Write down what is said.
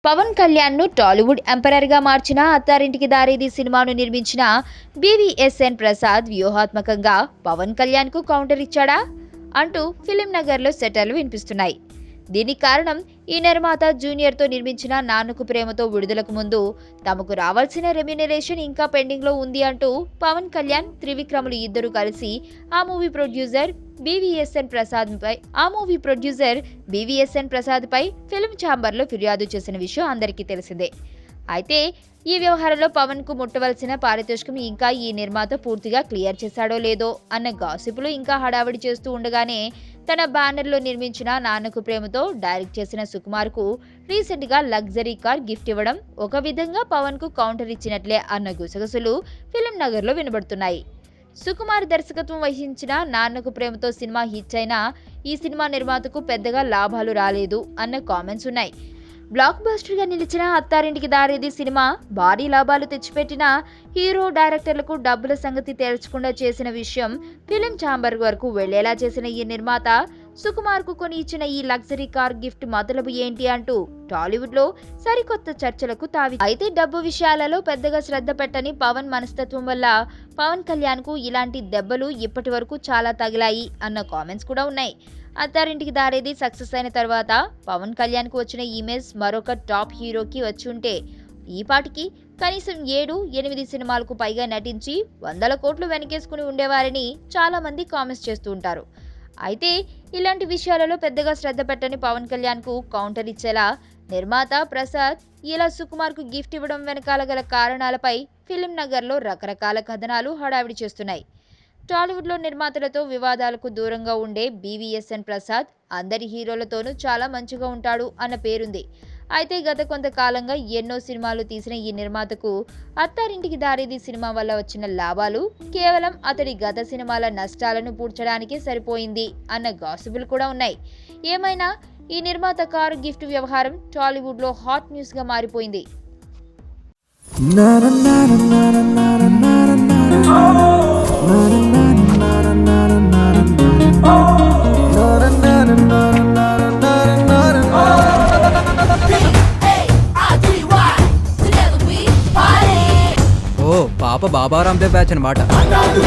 పవన్ కళ్యాణ్ ను టాలీవుడ్ ఎంపరర్ గా మార్చిన అత్తారింటికి దారేది సినిమాను నిర్మించిన బీవీఎస్ఎన్ ప్రసాద్ వ్యూహాత్మకంగా పవన్ కళ్యాణ్ కు కౌంటర్ ఇచ్చాడా అంటూ ఫిలిం నగర్ లో సెటర్లు వినిపిస్తున్నాయి. దీనికి కారణం ఈ నిర్మాత జూనియర్ తో నిర్మించిన నాన్నకు ప్రేమతో విడుదలకు ముందు తమకు రావాల్సిన రెమ్యునరేషన్ ఇంకా పెండింగ్ లో ఉంది అంటూ పవన్ కళ్యాణ్, త్రివిక్రములు ఇద్దరు కలిసి ఆ మూవీ ప్రొడ్యూసర్ బీవీఎస్ఎన్ ప్రసాద్ పై ఫిల్మ్ ఛాంబర్ లో ఫిర్యాదు చేసిన విషయం అందరికీ తెలిసిందే. అయితే ఈ వ్యవహారంలో పవన్ కు ముట్టవలసిన పారితోషికం ఇంకా ఈ నిర్మాత పూర్తిగా క్లియర్ చేశాడో లేదో అన్న గాసిపులు ఇంకా హడావిడి చేస్తూ ఉండగానే తన బ్యానర్ లో నిర్మించిన నాన్నకు ప్రేమతో డైరెక్ట్ చేసిన సుకుమార్ కు రీసెంట్ గా లగ్జరీ కార్ గిఫ్ట్ ఇవ్వడం ఒక విధంగా పవన్ కు కౌంటర్ ఇచ్చినట్లే అన్న గుసగుసలు ఫిల్మ్ నగర్ లో వినబడుతున్నాయి. సుకుమార్ దర్శకత్వం వహించిన నాన్నకు ప్రేమతో సినిమా హిట్ అయినా ఈ సినిమా నిర్మాతకు పెద్దగా లాభాలు రాలేదు అన్న కామెంట్స్ ఉన్నాయి. బ్లాక్ బస్టర్ గా నిలిచిన అత్తారింటికి దారేది సినిమా భారీ లాభాలు తెచ్చిపెట్టిన హీరో, డైరెక్టర్లకు డబ్బుల సంగతి తేల్చకుండా చేసిన విషయం ఫిలిం ఛాంబర్ వరకు వెళ్లేలా చేసిన ఈ నిర్మాత సుకుమార్ కు కొని ఇచ్చిన ఈ లగ్జరీ కార్ గిఫ్ట్ మొదలబు ఏంటి అంటూ టాలీవుడ్ లో సరికొత్త చర్చలకు తావి. అయితే డబ్బు విషయాలలో పెద్దగా శ్రద్ధ పెట్టని పవన్ మనస్తత్వం వల్ల పవన్ కళ్యాణ్ కు ఇలాంటి దెబ్బలు ఇప్పటి వరకు చాలా తగిలాయి అన్న కామెంట్స్ కూడా ఉన్నాయి. అత్తారింటికి దారేది సక్సెస్ అయిన తర్వాత పవన్ కళ్యాణ్ కు వచ్చిన ఇమేజ్ మరొక టాప్ హీరోకి వచ్చి ఉంటే ఈ పాటికి కనీసం 7-8 సినిమాలకు పైగా నటించి 100 కోట్లు వెనకేసుకుని ఉండేవారని చాలా మంది కామెంట్స్ చేస్తూ ఉంటారు. అయితే ఇలాంటి విషయాలలో పెద్దగా శ్రద్ధ పెట్టని పవన్ కళ్యాణ్ కు కౌంటర్ ఇచ్చేలా నిర్మాత ప్రసాద్ ఇలా సుకుమార్ కు గిఫ్ట్ ఇవ్వడం వెనకాల గల కారణాలపై ఫిలిం నగర్ లో రకరకాల కథనాలు హడావిడి చేస్తున్నాయి. టాలీవుడ్ లో నిర్మాతలతో వివాదాలకు దూరంగా ఉండే బీవీఎస్ఎన్ ప్రసాద్ అందరి హీరోలతోనూ చాలా మంచిగా ఉంటాడు అన్న పేరుంది. అయితే గత కొంతకాలంగా ఎన్నో సినిమాలు తీసిన ఈ నిర్మాతకు అత్తారింటికి దారేది సినిమా వల్ల వచ్చిన లాభాలు కేవలం అతడి గత సినిమాల నష్టాలను పూడ్చడానికే సరిపోయింది అన్న గాసిపులు కూడా ఉన్నాయి. ఏమైనా ఈ నిర్మాత కారు గిఫ్ట్ వ్యవహారం టాలీవుడ్ లో హాట్ న్యూస్ గా మారిపోయింది. ఓ పాప బాబా రామ్దేవ్ బ్యాచ్ అనమాట. అగాడు